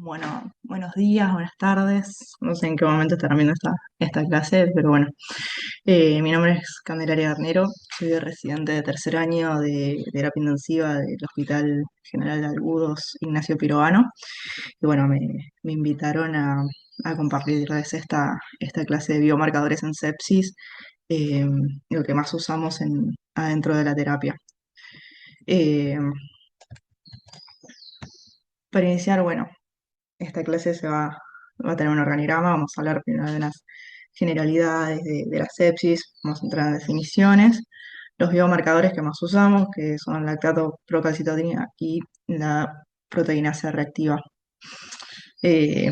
Bueno, buenos días, buenas tardes. No sé en qué momento estarán viendo esta clase, pero bueno. Mi nombre es Candelaria Garnero, soy residente de tercer año de terapia intensiva del Hospital General de Agudos Ignacio Pirovano. Y bueno, me invitaron a compartirles esta clase de biomarcadores en sepsis, eh, lo que más usamos adentro de la terapia. Eh, para iniciar, bueno, esta clase va a tener un organigrama, vamos a hablar primero de unas generalidades de la sepsis, vamos a entrar en definiciones, los biomarcadores que más usamos, que son lactato, procalcitonin y la proteína C reactiva. Eh,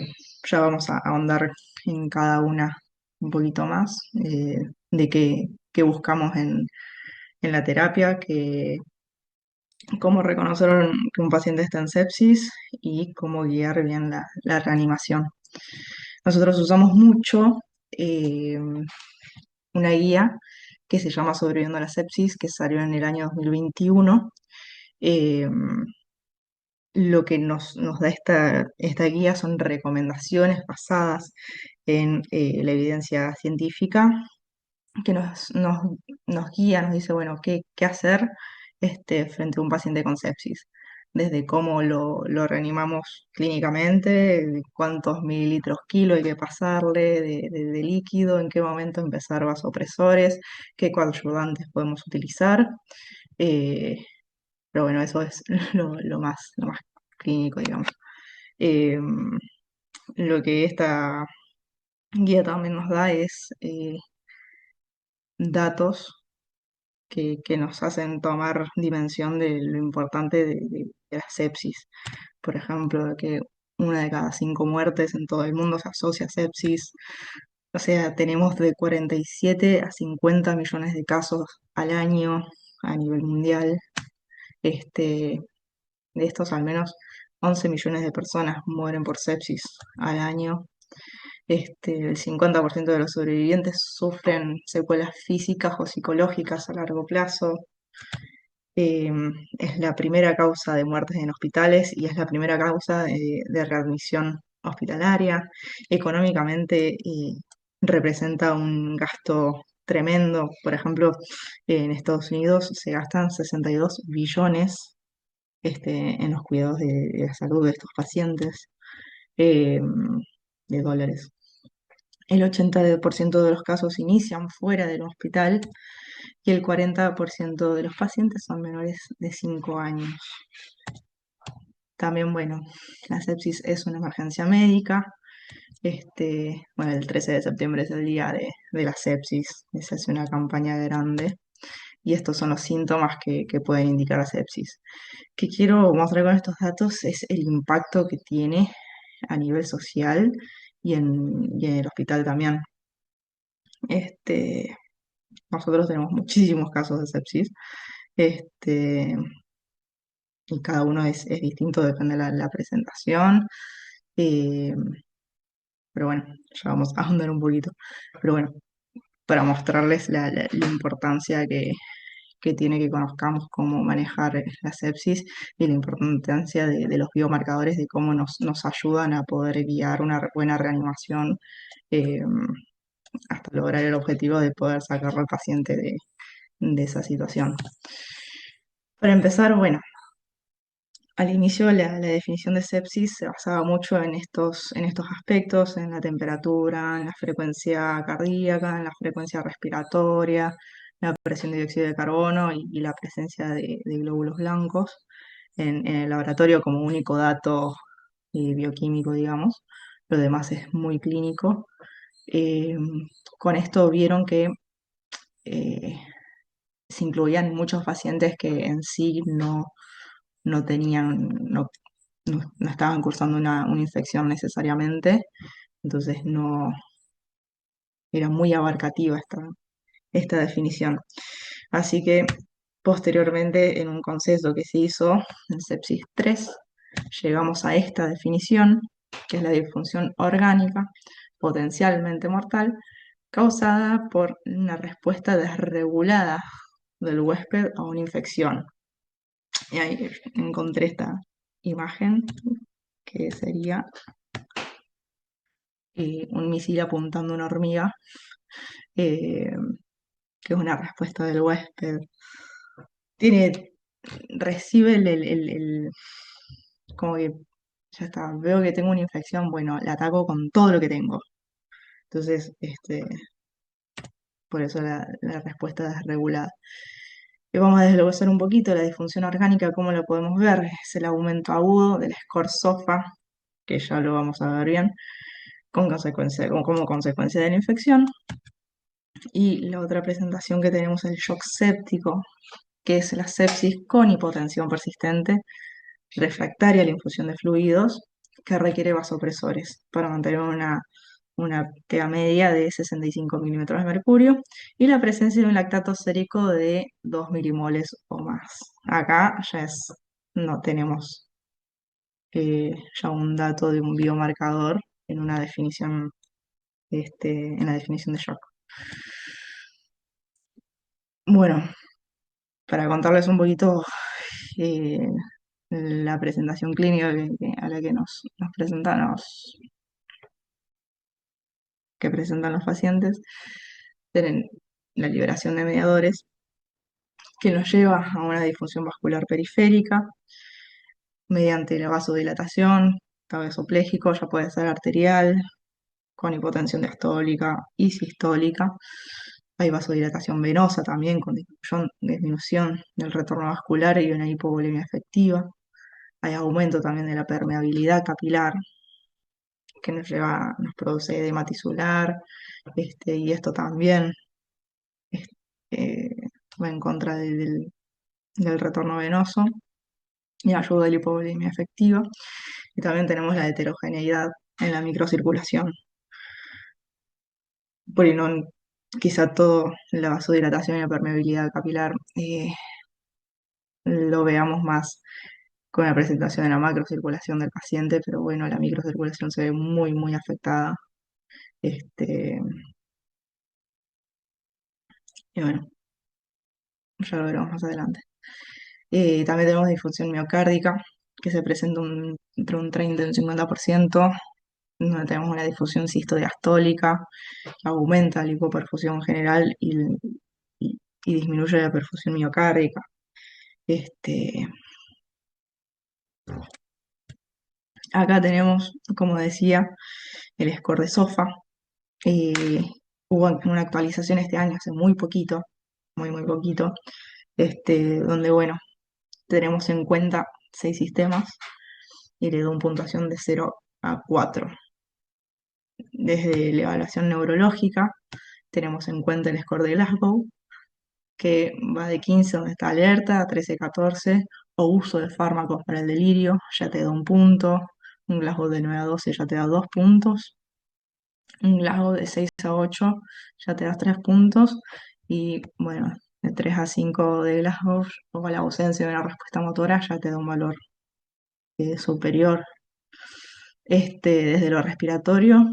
ya vamos a ahondar en cada una un poquito más de qué buscamos en la terapia, cómo reconocer que un paciente está en sepsis y cómo guiar bien la reanimación. Nosotros usamos mucho eh, una guía que se llama Sobreviviendo a la sepsis, que salió en el año 2021. Eh, lo que nos da esta guía son recomendaciones basadas en la evidencia científica que nos guía, nos dice, bueno, qué hacer frente a un paciente con sepsis. Desde cómo lo reanimamos clínicamente, de cuántos mililitros kilo hay que pasarle de líquido, en qué momento empezar vasopresores, qué coadyuvantes podemos utilizar. eh, pero bueno, eso es lo más clínico, digamos. Eh, lo que esta guía también nos da es datos que nos hacen tomar dimensión de lo importante de la sepsis. Por ejemplo, que una de cada 5 muertes en todo el mundo se asocia a sepsis. O sea, tenemos de 47 a 50 millones de casos al año a nivel mundial. Este, de estos, al menos 11 millones de personas mueren por sepsis al año. El 50% de los sobrevivientes sufren secuelas físicas o psicológicas a largo plazo. Eh, es la primera causa de muertes en hospitales y es la primera causa de readmisión hospitalaria. Económicamente representa un gasto tremendo. Por ejemplo, en Estados Unidos se gastan 62 billones en los cuidados de la salud de estos pacientes eh, de dólares. El 80% de los casos inician fuera del hospital y el 40% de los pacientes son menores de 5 años. También, bueno, la sepsis es una emergencia médica. Bueno, el 13 de septiembre es el día de la sepsis, se hace una campaña grande y estos son los síntomas que pueden indicar la sepsis. Que quiero mostrar con estos datos es el impacto que tiene a nivel social y en el hospital también. Este, Nosotros tenemos muchísimos casos de sepsis, este, y cada uno es distinto, depende de la presentación. eh, pero bueno, ya vamos a ahondar un poquito. Pero bueno, para mostrarles la importancia que tiene que conozcamos cómo manejar la sepsis y la importancia de los biomarcadores, de cómo nos ayudan a poder guiar una buena reanimación eh, hasta lograr el objetivo de poder sacar al paciente de esa situación. Para empezar, bueno, al inicio la definición de sepsis se basaba mucho en estos aspectos, en la temperatura, en la frecuencia cardíaca, en la frecuencia respiratoria, la presión de dióxido de carbono y la presencia de glóbulos blancos en el laboratorio como único dato bioquímico, digamos. Lo demás es muy clínico. Eh, con esto vieron que eh, se incluían muchos pacientes que en sí no tenían, no estaban cursando una infección necesariamente, entonces no era muy abarcativa esta definición. Así que posteriormente, en un consenso que se hizo en sepsis 3, llegamos a esta definición, que es la disfunción orgánica potencialmente mortal, causada por una respuesta desregulada del huésped a una infección. Y ahí encontré esta imagen que sería un misil apuntando a una hormiga, eh, que es una respuesta del huésped. Tiene, recibe como que ya está, veo que tengo una infección, bueno, la ataco con todo lo que tengo. Entonces, por eso la respuesta es regulada. Y vamos a desglosar un poquito la disfunción orgánica, cómo lo podemos ver. Es el aumento agudo del score SOFA, que ya lo vamos a ver bien, como consecuencia de la infección. Y la otra presentación que tenemos es el shock séptico, que es la sepsis con hipotensión persistente, refractaria a la infusión de fluidos, que requiere vasopresores para mantener una PA media de 65 milímetros de mercurio y la presencia de un lactato sérico de 2 milimoles o más. Acá no tenemos ya un dato de un biomarcador en una definición, en la definición de shock. Bueno, para contarles un poquito eh, la presentación clínica a la que nos presentan que presentan los pacientes, tienen la liberación de mediadores que nos lleva a una disfunción vascular periférica mediante la vasodilatación, vasopléjico, ya puede ser arterial, con hipotensión diastólica y sistólica. Hay vasodilatación venosa también con disminución del retorno vascular y una hipovolemia efectiva. Hay aumento también de la permeabilidad capilar que nos produce edema tisular, y esto también eh, va en contra del retorno venoso y ayuda a la hipovolemia efectiva. Y también tenemos la heterogeneidad en la microcirculación. Por ahí no, quizá todo la vasodilatación y la permeabilidad capilar lo veamos más con la presentación de la macrocirculación del paciente, pero bueno, la microcirculación se ve muy, muy afectada. Este, y bueno, ya lo veremos más adelante. También tenemos disfunción miocárdica, que se presenta entre un 30 y un 50%, donde tenemos una difusión sistodiastólica, que aumenta la hipoperfusión general y disminuye la perfusión miocárdica. Acá tenemos, como decía, el score de SOFA. Eh, Hubo una actualización este año, hace muy poquito, muy, muy poquito, donde, bueno, tenemos en cuenta 6 sistemas y le doy una puntuación de 0 a 4. Desde la evaluación neurológica, tenemos en cuenta el score de Glasgow, que va de 15, donde está alerta, a 13, 14, o uso de fármacos para el delirio, ya te da un punto. Un Glasgow de 9 a 12 ya te da 2 puntos. Un Glasgow de 6 a 8 ya te das 3 puntos. Y bueno, de 3 a 5 de Glasgow o la ausencia de una respuesta motora ya te da un valor superior. Desde lo respiratorio,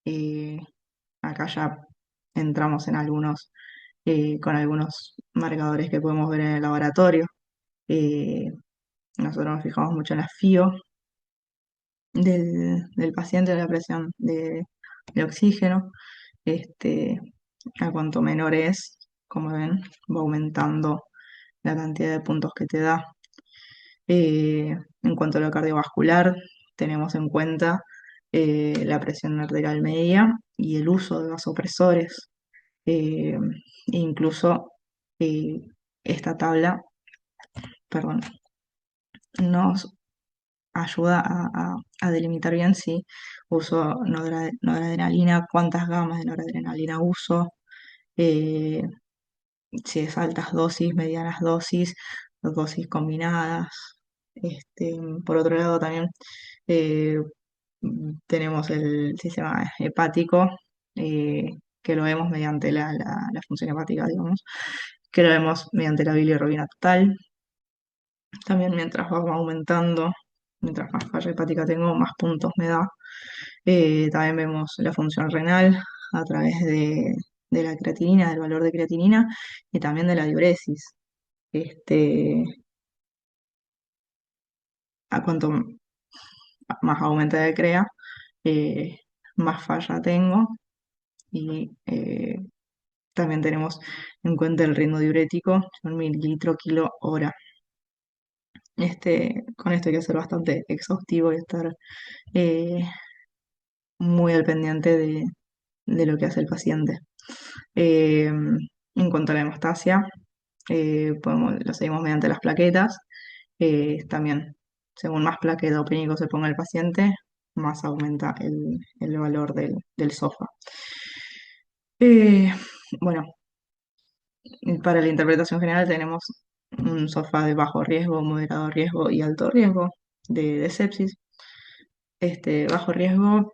eh, acá ya entramos en con algunos marcadores que podemos ver en el laboratorio. Eh, Nosotros nos fijamos mucho en la FIO del paciente, de la presión de oxígeno. Este, a cuanto menor es, como ven, va aumentando la cantidad de puntos que te da. En cuanto a lo cardiovascular, tenemos en cuenta la presión arterial media y el uso de vasopresores. E incluso eh, esta tabla, perdón, nos ayuda a delimitar bien si uso noradrenalina, cuántas gamas de noradrenalina uso, eh, si es altas dosis, medianas dosis, dosis combinadas. Por otro lado, también eh, tenemos el sistema hepático, eh, que lo vemos mediante la función hepática, digamos, que lo vemos mediante la bilirrubina total. También mientras va aumentando, mientras más falla hepática tengo, más puntos me da. También vemos la función renal a través de la creatinina, del valor de creatinina y también de la diuresis. Este, a cuanto más aumenta de CREA, eh, más falla tengo y también tenemos en cuenta el ritmo diurético, un mililitro kilo hora. Con esto hay que ser bastante exhaustivo y estar eh, muy al pendiente de lo que hace el paciente. En cuanto a la hemostasia, lo seguimos mediante las plaquetas. También, según más plaquetopénico se ponga el paciente, más aumenta el valor del SOFA. Eh, bueno, para la interpretación general tenemos un SOFA de bajo riesgo, moderado riesgo y alto riesgo de sepsis. Bajo riesgo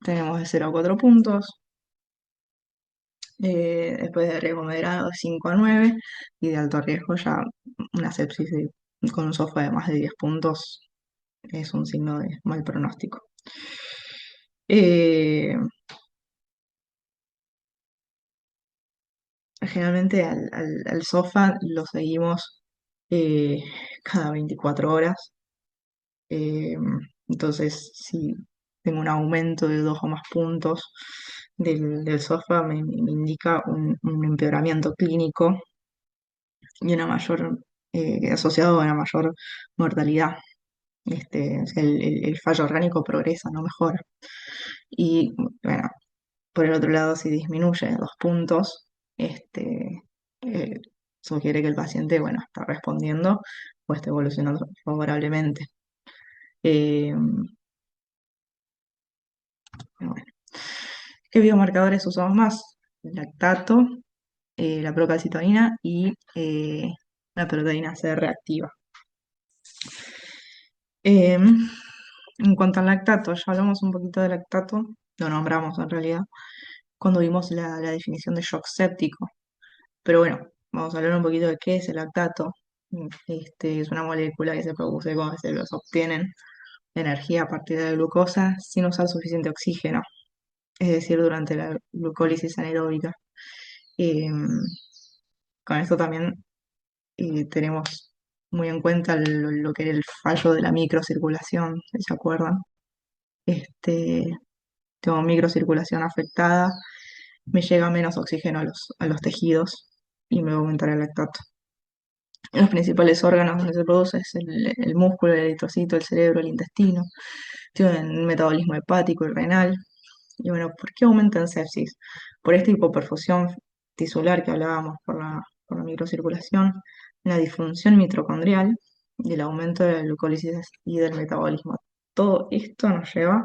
tenemos de 0 a 4 puntos, después de riesgo moderado 5 a 9 y de alto riesgo ya una sepsis con un SOFA de más de 10 puntos es un signo de mal pronóstico. Eh, Generalmente al SOFA lo seguimos eh, cada 24 horas. eh, entonces, si tengo un aumento de 2 o más puntos del SOFA, me indica un empeoramiento clínico y una mayor, asociado a una mayor mortalidad. O sea, el fallo orgánico progresa, no mejora. Y bueno, por el otro lado, si disminuye 2 puntos, eh, sugiere que el paciente, bueno, está respondiendo o está evolucionando favorablemente. Eh, bueno, ¿qué biomarcadores usamos más? El lactato, la procalcitonina y la proteína C reactiva. Eh, en cuanto al lactato, ya hablamos un poquito de lactato, lo nombramos en realidad, cuando vimos la definición de shock séptico. Pero bueno, vamos a hablar un poquito de qué es el lactato. Es una molécula que se produce cuando se los obtienen energía a partir de la glucosa sin usar suficiente oxígeno, es decir, durante la glucólisis anaeróbica. Eh, con esto también tenemos muy en cuenta lo que era el fallo de la microcirculación, si se acuerdan. Este, Tengo microcirculación afectada, me llega menos oxígeno a los tejidos y me va a aumentar el lactato. Los principales órganos donde se produce es el músculo, el eritrocito, el cerebro, el intestino. Tienen un metabolismo hepático y renal. Y bueno, ¿por qué aumenta en sepsis? Por esta hipoperfusión tisular que hablábamos por la microcirculación, la disfunción mitocondrial y el aumento de la glucólisis y del metabolismo. Todo esto nos lleva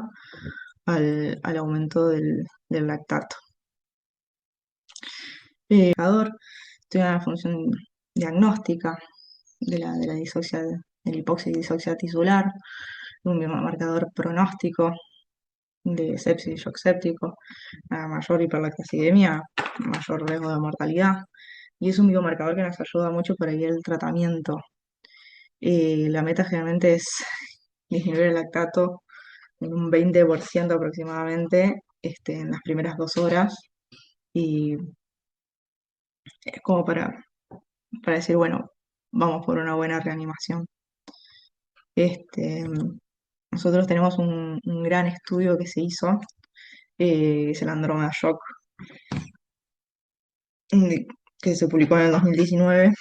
al aumento del lactato. El indicador tiene una función diagnóstica de la del hipoxia y disauxia tisular, un biomarcador pronóstico de sepsis y shock séptico, a mayor hiperlactacidemia, mayor riesgo de mortalidad, y es un biomarcador que nos ayuda mucho para guiar el tratamiento. La meta generalmente es disminuir el lactato en un 20% aproximadamente en las primeras 2 horas, y es como para decir, bueno, vamos por una buena reanimación. Este, Nosotros tenemos un gran estudio que se hizo, es el Andrómeda Shock, mm, que se publicó en el 2019,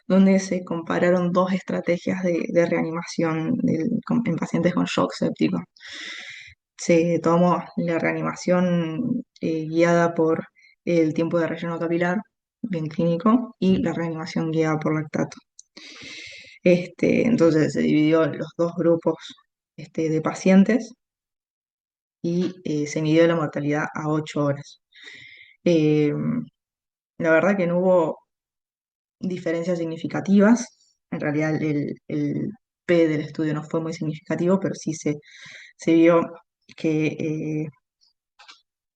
donde se compararon dos estrategias de reanimación en pacientes con shock séptico. Se tomó la reanimación guiada por el tiempo de relleno capilar, bien clínico, y la reanimación guiada por lactato. Entonces se dividió en los dos grupos de pacientes y se midió la mortalidad a 8 horas. Eh, la verdad que no hubo diferencias significativas. En realidad el P del estudio no fue muy significativo, pero sí se vio que,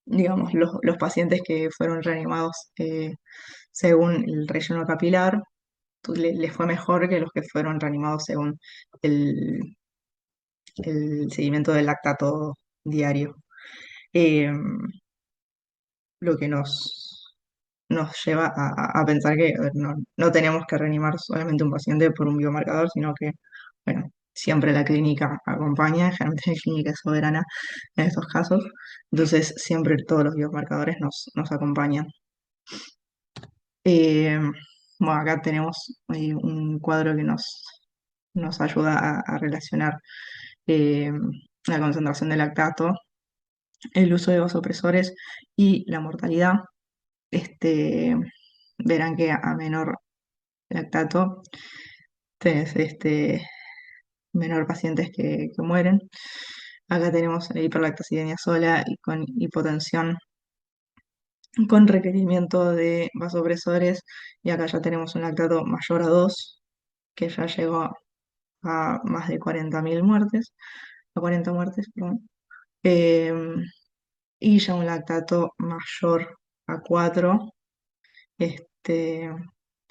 digamos, los pacientes que fueron reanimados según el relleno capilar, les fue mejor que los que fueron reanimados según el, el seguimiento del lactato diario. Eh, lo que nos lleva a pensar que a ver, no tenemos que reanimar solamente un paciente por un biomarcador, sino que, bueno, siempre la clínica acompaña, generalmente la clínica es soberana en estos casos, entonces siempre todos los biomarcadores nos acompañan. Eh, bueno, acá tenemos un cuadro que nos ayuda a relacionar eh, la concentración de lactato, el uso de vasopresores y la mortalidad. Este, verán que a menor lactato tenés menor pacientes que mueren. Acá tenemos hiperlactosidemia sola y con hipotensión con requerimiento de vasopresores, y acá ya tenemos un lactato mayor a 2 que ya llegó a más de 40.000 muertes, a 40 muertes, perdón. Em, y ya un lactato mayor a 4 este,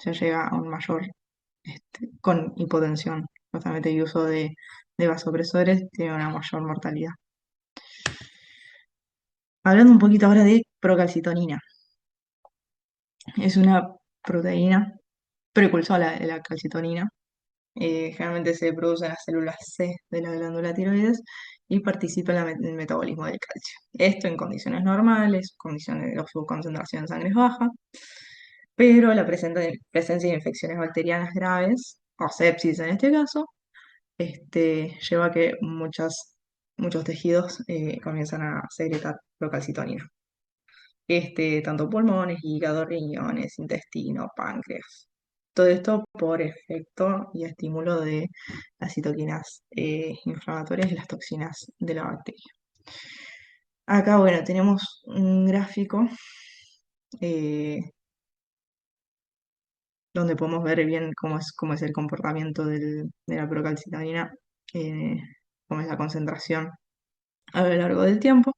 ya llega a un mayor con hipotensión, justamente y uso de vasopresores, tiene una mayor mortalidad. Hablando un poquito ahora de procalcitonina, es una proteína precursora de la calcitonina. Generalmente se produce en las células C de la glándula tiroides y participa en en el metabolismo del calcio. Esto en condiciones normales, condiciones de su concentración en sangre es baja, pero la presencia de infecciones bacterianas graves, o sepsis en este caso, lleva a que muchos tejidos comienzan a secretar procalcitonina. Tanto pulmones, hígado, riñones, intestino, páncreas. Todo esto por efecto y estímulo de las citoquinas inflamatorias y las toxinas de la bacteria. Acá, bueno, tenemos un gráfico eh, donde podemos ver bien cómo es el comportamiento de la procalcitonina, eh, cómo es la concentración a lo largo del tiempo.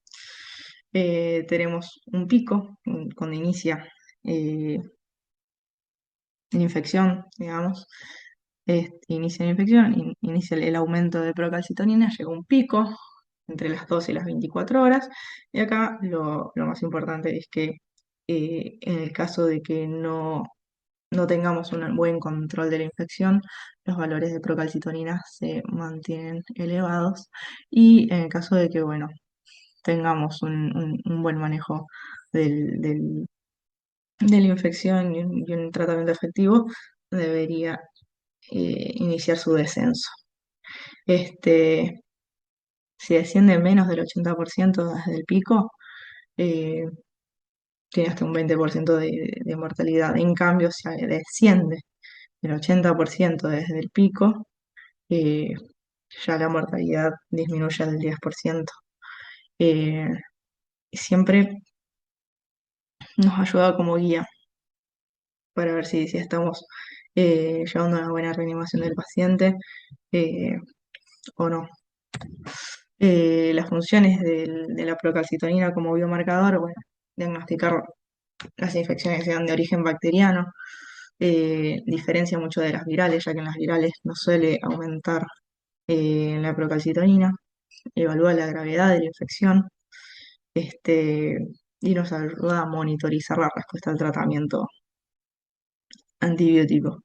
Tenemos un pico cuando inicia eh, la infección, digamos. Inicia la infección, inicia el aumento de procalcitonina, llega un pico entre las 12 y las 24 horas. Y acá lo más importante es que en el caso de que no tengamos un buen control de la infección, los valores de procalcitonina se mantienen elevados. Y en el caso de que, bueno, tengamos un buen manejo de la infección y un tratamiento efectivo, debería iniciar su descenso. Este, si desciende menos del 80% desde el pico, eh, tiene hasta un 20% de mortalidad. En cambio, si desciende el 80% desde el pico, eh, ya la mortalidad disminuye al 10%. Eh, Siempre nos ayuda como guía para ver si estamos llevando una buena reanimación del paciente eh, o no. Las funciones de la procalcitonina como biomarcador, bueno, diagnosticar las infecciones que sean de origen bacteriano, diferencia mucho de las virales, ya que en las virales no suele aumentar la procalcitonina, evalúa la gravedad de la infección, este, y nos ayuda a monitorizar la respuesta al tratamiento antibiótico.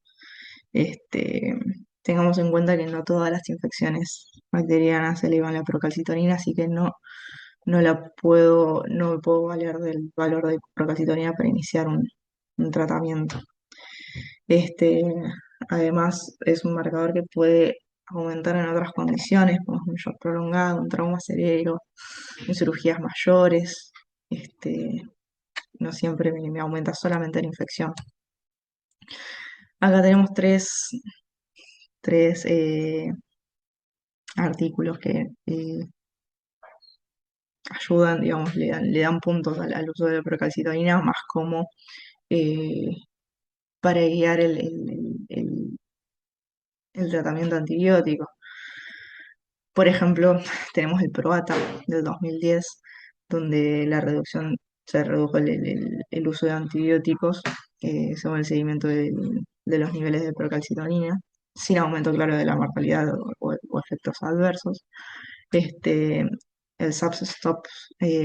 Este, Tengamos en cuenta que no todas las infecciones bacterianas elevan la procalcitonina, así que no me puedo valer del valor de procalcitonina para iniciar un tratamiento. Este, Además, es un marcador que puede aumentar en otras condiciones, como un shock prolongado, un trauma severo, en cirugías mayores. No siempre me aumenta solamente la infección. Acá tenemos tres artículos que ayudan, digamos, le dan puntos al uso de la procalcitonina, más como eh, para guiar el tratamiento antibiótico. Por ejemplo, tenemos el PROATA del 2010, donde se redujo el uso de antibióticos según el seguimiento de los niveles de procalcitonina, sin aumento claro de la mortalidad o efectos adversos. Este, el Substop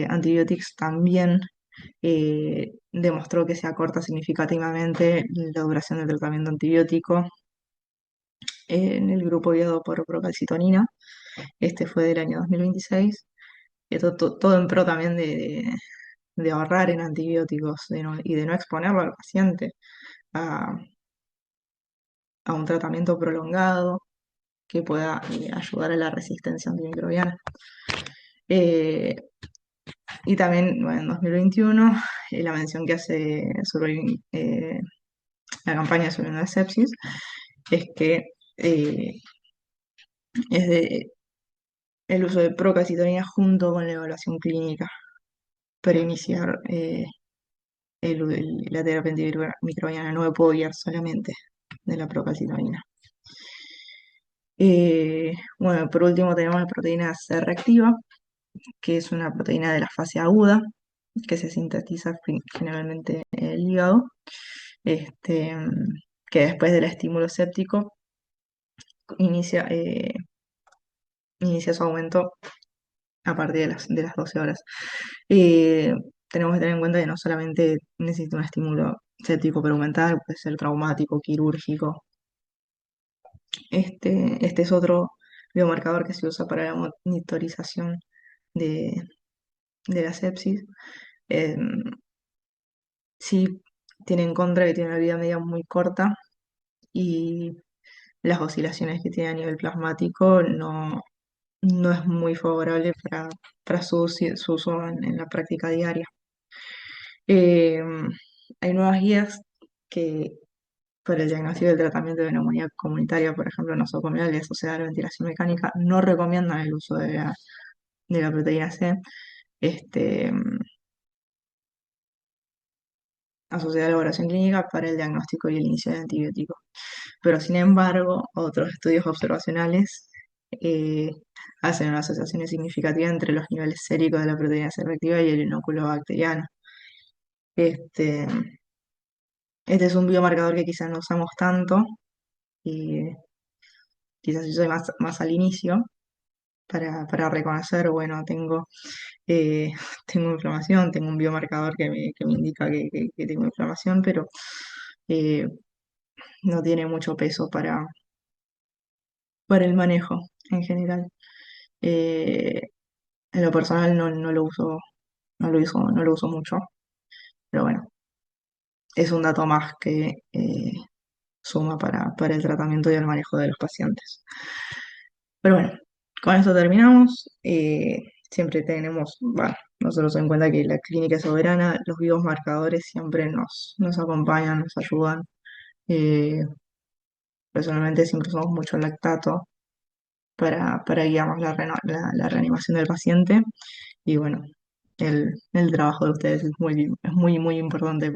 Antibiotics también demostró que se acorta significativamente la duración del tratamiento antibiótico en el grupo guiado por procalcitonina. Este fue del año 2026. Todo en pro también de ahorrar en antibióticos y de no exponerlo al paciente a, a un tratamiento prolongado que pueda ayudar a la resistencia antimicrobiana. Eh, y también, bueno, en 2021, la mención que hace sobre la campaña sobre la sepsis es que eh, es de el uso de procalcitonina junto con la evaluación clínica para iniciar la terapia antimicrobiana. No me puedo guiar solamente de la procalcitonina. Bueno, por último tenemos la proteína C reactiva, que es una proteína de la fase aguda, que se sintetiza generalmente en el hígado, este, que después del estímulo séptico inicia, inicia su aumento a partir de las 12 horas. Eh, Tenemos que tener en cuenta que no solamente necesita un estímulo séptico para aumentar, puede ser traumático, quirúrgico. Este es otro biomarcador que se usa para la monitorización de, de la sepsis. Eh, sí tiene en contra que tiene una vida media muy corta y las oscilaciones que tiene a nivel plasmático no es muy favorable para su uso en la práctica diaria. Eh, Hay nuevas guías que para el diagnóstico del tratamiento de neumonía comunitaria, por ejemplo, nosocomial y asociada a la ventilación mecánica, no recomiendan el uso de la proteína C, este, asociada a la evaluación clínica para el diagnóstico y el inicio de antibióticos. Pero sin embargo, otros estudios observacionales eh, hacen una asociación significativa entre los niveles séricos de la proteína C reactiva y el inóculo bacteriano. Este, este es un biomarcador que quizás no usamos tanto y quizás yo soy más al inicio para reconocer, bueno, eh, tengo inflamación, tengo un biomarcador que me indica que tengo inflamación, pero eh, no tiene mucho peso para el manejo en general. Eh, en lo personal no lo uso, no lo uso mucho, pero bueno, es un dato más que suma para el tratamiento y el manejo de los pacientes. Pero bueno, con esto terminamos. Siempre tenemos, bueno, nosotros en cuenta que la clínica es soberana, los vivos marcadores siempre nos acompañan, nos ayudan. Eh, Personalmente siempre usamos mucho lactato para guiarnos la reanimación del paciente. Y bueno, el trabajo de ustedes muy importante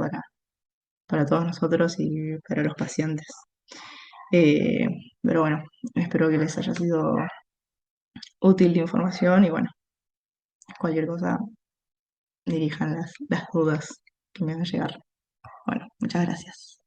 para todos nosotros y para los pacientes. Eh, pero bueno, espero que les haya sido útil la información y bueno, cualquier cosa dirijan las dudas que me van a llegar. Bueno, muchas gracias.